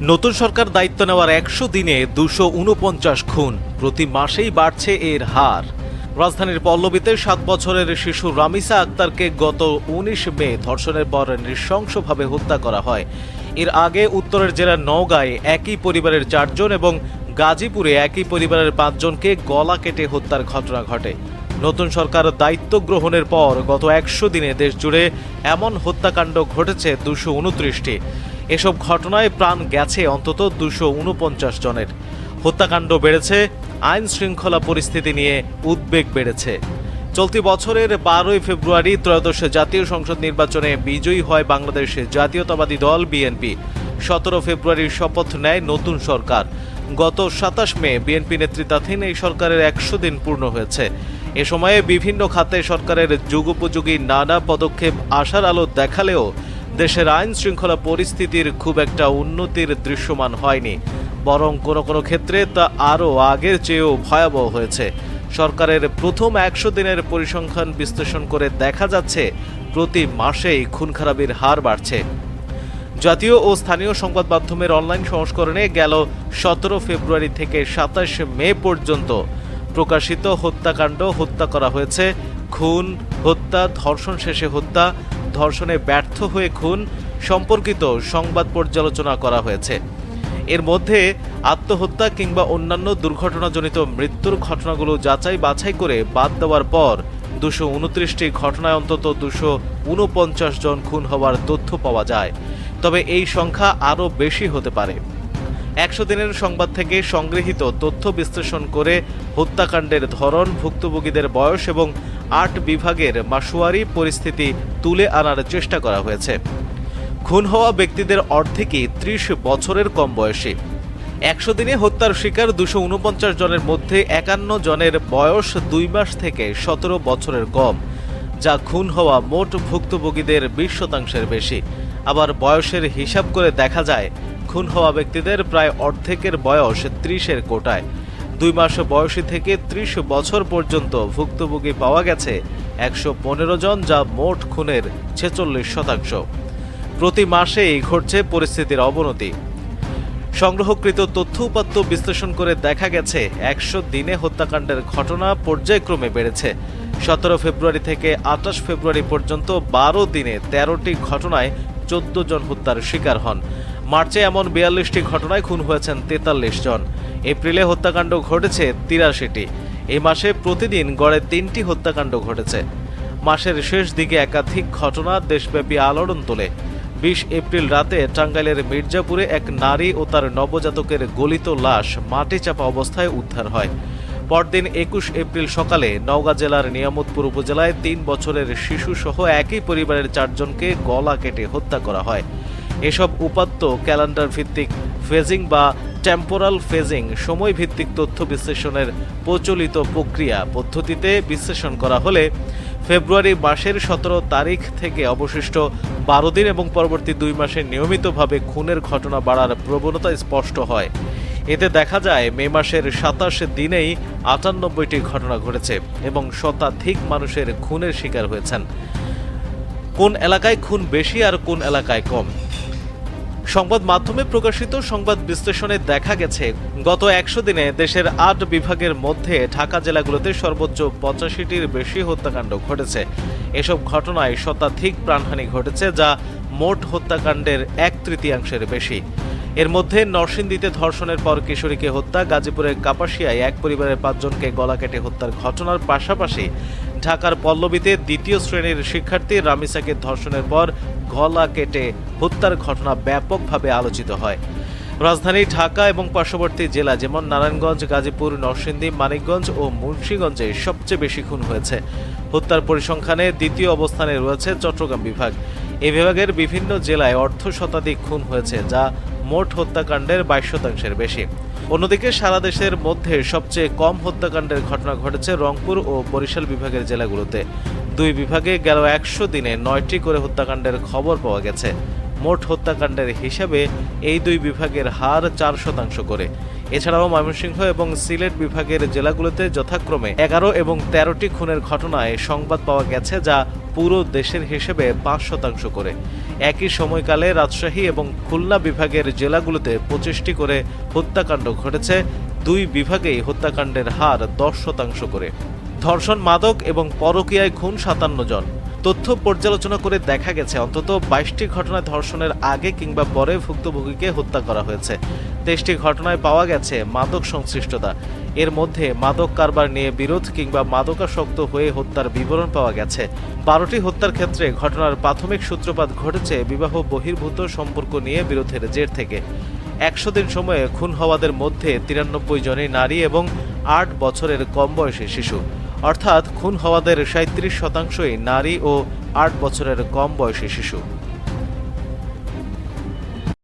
নতুন সরকার দায়িত্ব নেওয়ার ১০০ দিনে ২৪৯ খুন, প্রতি মাসেই বাড়ছে এর হার। রাজধানীর পল্লবীতে ৭ বছরের শিশু রামিসা আক্তারকে গত ১৯ মে ধর্ষণের পর নৃশংসভাবে হত্যা করা হয়। এর আগে উত্তরের জেলার নওগাঁয় একই পরিবারের ৪ জন এবং গাজীপুরে একই পরিবারের ৫ জনকে গলা কেটে হত্যার ঘটনা ঘটে। নতুন সরকার দায়িত্ব গ্রহণের পর গত ১০০ দিনে দেশজুড়ে এমন হত্যাকাণ্ড ঘটেছে ২২৯টি। এসব ঘটনায় প্রাণ গেছে অন্তত ২৪৯ জনের। হত্যাকাণ্ড বেড়েছে, আইন শৃঙ্খলা পরিস্থিতি নিয়ে উদ্বেগ বেড়েছে। চলতি বছরের ১২ই ফেব্রুয়ারি ত্রয়োদশ জাতীয় সংসদ নির্বাচনে বিজয়ী হয় বাংলাদেশ জাতীয়তাবাদী দল বিএনপি। ১৭ ফেব্রুয়ারি শপথ নেয় নতুন সরকার। গত ২৭ মে বিএনপি নেতৃত্বাধীন এই সরকারের ১০০ দিন পূর্ণ হয়েছে। এ সময়ে বিভিন্ন খাতে সরকারের যুগোপযোগী নানা পদক্ষেপ আশার আলো দেখালেও দেশের আইন শৃঙ্খলা পরিস্থিতির খুব একটা উন্নতির দৃশ্যমান হয়নি, বরং কোনো কোনো ক্ষেত্রে তা আরও আগের চেয়েও ভয়াবহ হয়েছে। সরকারের প্রথম ১০০ দিনের পরিসংখ্যান বিশ্লেষণ করে দেখা যাচ্ছে প্রতি মাসেই খুন খারাপির হার বাড়ছে। জাতীয় ও স্থানীয় সংবাদ মাধ্যমের অনলাইন সংস্করণে গেল ১৭ ফেব্রুয়ারি থেকে ২৭ মে পর্যন্ত প্রকাশিত হত্যাকাণ্ড, হত্যা করা হয়েছে, খুন, হত্যা, ধর্ষণ শেষে হত্যা, ধর্ষণে ব্যর্থ হয়ে খুন সম্পর্কিত সংবাদ পর্যালোচনা করা হয়েছে। এর মধ্যে আত্মহত্যা কিংবা অন্যান্য দুর্ঘটনাজনিত মৃত্যুর ঘটনাগুলো যাচাই বাছাই করে বাদ দেওয়ার পর ২২৯টি ঘটনায় অন্তত ২৪৯ জন খুন হওয়ার তথ্য পাওয়া যায়। তবে এই সংখ্যা আরও বেশি হতে পারে। ১০০ দিনের সংবাদ থেকে সংগৃহীত তথ্য বিশ্লেষণ করে হত্যাকাণ্ডের ধরন, ভুক্তভোগীদের বয়স এবং ৮ বিভাগের মাসুয়ারি পরিস্থিতি তুলে আনার চেষ্টা করা হয়েছে। খুন হওয়া ব্যক্তিদের অর্ধেকই ৩০ বছরের কম বয়সী। ১০০ দিনে হত্যার শিকার ২৪৯ জনের মধ্যে ৫১ জনের বয়স ২ মাস থেকে ১৭ বছরের কম, যা খুন হওয়া মোট ভুক্তভোগীদের ২০% বেশি। আবার বয়সের হিসাব করে দেখা যায় খুন হওয়া ব্যক্তিদের প্রায় অর্ধেকের বয়স ৩০-এর কোটায়। ২ মাস বয়সী থেকে ৩০ বছর পর্যন্ত ভুক্তভোগী পাওয়া গেছে ১১৫ জন, যা মোট খুনের ৪৬%। প্রতি মাসেই ঘটছে পরিস্থিতির অবনতি। সংগ্রহকৃত তথ্য উপাত্ত বিশ্লেষণ করে দেখা গেছে ১০০ দিনে হত্যাকাণ্ডের ঘটনা পর্যায়ক্রমে বেড়েছে। ১৭ ফেব্রুয়ারি থেকে ২৮ ফেব্রুয়ারি পর্যন্ত ১২ দিনে ১৩টি ঘটনায় ১৪ জন হত্যার শিকার হন। মার্চে এমন ৪২টি ঘটনায় খুন হয়েছেন ৪৩ জন। এপ্রিলে হত্যাকাণ্ড ঘটেছে ৮৩টি। এই মাসে প্রতিদিন গড়ে ৩টি হত্যাকাণ্ড ঘটেছে। মাসের শেষ দিকে একাধিক ঘটনা দেশব্যাপী আলোড়ন তোলে। ২০ এপ্রিল রাতে টাঙ্গাইলের মির্জাপুরে এক নারী ও তার নবজাতকের গলিত লাশ মাটি চাপা অবস্থায় উদ্ধার হয়। পরদিন ২১ এপ্রিল সকালে নওগাঁ জেলার নিয়ামতপুর উপজেলায় ৩ বছরের শিশুসহ একই পরিবারের ৪ জনকে গলা কেটে হত্যা করা হয়। এসব উপাত্ত ক্যালেন্ডার ভিত্তিক ফেজিং বা টেম্পোরাল ফেজিং সময় ভিত্তিক তথ্য বিশ্লেষণের প্রচলিত প্রক্রিয়া পদ্ধতিতে বিশ্লেষণ করা হলে ফেব্রুয়ারি মাসের ১৭ তারিখ থেকে অবশিষ্ট ১২ দিন এবং পরবর্তী ২ মাসে নিয়মিতভাবে খুনের ঘটনা বাড়ার প্রবণতা স্পষ্ট হয়। এতে দেখা যায় মে মাসের ২৭ দিনেই ৯৮টি ঘটনা ঘটেছে এবং শতাধিক মানুষের খুনের শিকার হয়েছেন। কোন এলাকায় খুন বেশি আর কোন এলাকায় কম? সংবাদ মাধ্যমে প্রকাশিত সংবাদ বিশ্লেষণে দেখা গেছে গত ১০০ দিনে দেশের ৮ বিভাগের মধ্যে ঢাকা জেলাগুলোতে সর্বোচ্চ ৮৫টির বেশি হত্যাকাণ্ড ঘটেছে। এসব ঘটনায় শতাধিক প্রাণহানি ঘটেছে, যা মোট হত্যাকাণ্ডের ১/৩ বেশি। এর মধ্যে নরসিংদীতে ধর্ষণের পর কিশোরীকে হত্যা, গাজীপুরের কাপাসিয়ায় এক পরিবারের ৫ জনকে গলা কেটে হত্যার ঘটনার পাশাপাশি ঢাকার পল্লবীতে ২য় শ্রেণীর শিক্ষার্থী রামিসাকে ধর্ষণের পর গলা কেটে হত্যার ঘটনা ব্যাপকভাবে আলোচিত হয়। রাজধানী ঢাকা এবং পার্শ্ববর্তী জেলা যেমন নারায়ণগঞ্জ, গাজীপুর, নরসিংদী, মানিকগঞ্জ ও মুন্সিগঞ্জে সবচেয়ে বেশি খুন হয়েছে। হত্যার পরিসংখ্যানে ২য় অবস্থানে রয়েছে চট্টগ্রাম বিভাগ। এই বিভাগের বিভিন্ন জেলায় অর্ধশতাধিক খুন হয়েছে, যা মোট হত্যাকাণ্ডের ২২% বেশি। অন্যদিকে সারা দেশের মধ্যে সবচেয়ে কম হত্যাকাণ্ডের ঘটনা ঘটেছে রংপুর ও বরিশাল বিভাগের জেলাগুলোতে। ২ বিভাগে গেল ১০০ দিনে ৯টি করে হত্যাকাণ্ডের খবর পাওয়া গেছে। মোট হত্যাকাণ্ডের হিসাবে এই ২ বিভাগের হার ৪% করে। এছাড়াও ময়মনসিংহ এবং সিলেট বিভাগের জেলাগুলোতে যথাক্রমে ১১ এবং ১৩টি খুনের ঘটনায় সংবাদ পাওয়া গেছে, যা পুরো দেশের হিসেবে ৫% করে। একই সময়কালে রাজশাহী এবং খুলনা বিভাগের জেলাগুলোতে 25টি করে হত্যাকাণ্ড ঘটেছে। দুই বিভাগেই হত্যাকাণ্ডের হার 10% করে। ধর্ষণ, মাদক এবং পরকীয়ায় খুন 57 জন। তথ্য পর্যালোচনা করে দেখা গেছে অন্তত 22টি ঘটনায় ধর্ষণের আগে কিংবা পরে ভুক্তভোগীকে হত্যা করা হয়েছে। 23টি ঘটনায় পাওয়া গেছে মাদক সংশ্লিষ্টতা। এর মধ্যে মাদক কারবার নিয়ে বিরোধ কিংবা মাদকাসক্ত হয়ে হত্যার বিবরণ পাওয়া গেছে। 12টি হত্যার ক্ষেত্রে ঘটনার প্রাথমিক সূত্রপাত ঘটেছে বিবাহ বহির্ভূত সম্পর্ক নিয়ে বিরোধের জের থেকে। 100 দিন সময়ে খুন হওয়াদের মধ্যে 93 জনই নারী এবং 8 বছরের কম বয়সী শিশু। অর্থাৎ খুন হওয়াদের 37% নারী ও 8 বছরের কম বয়সী শিশু।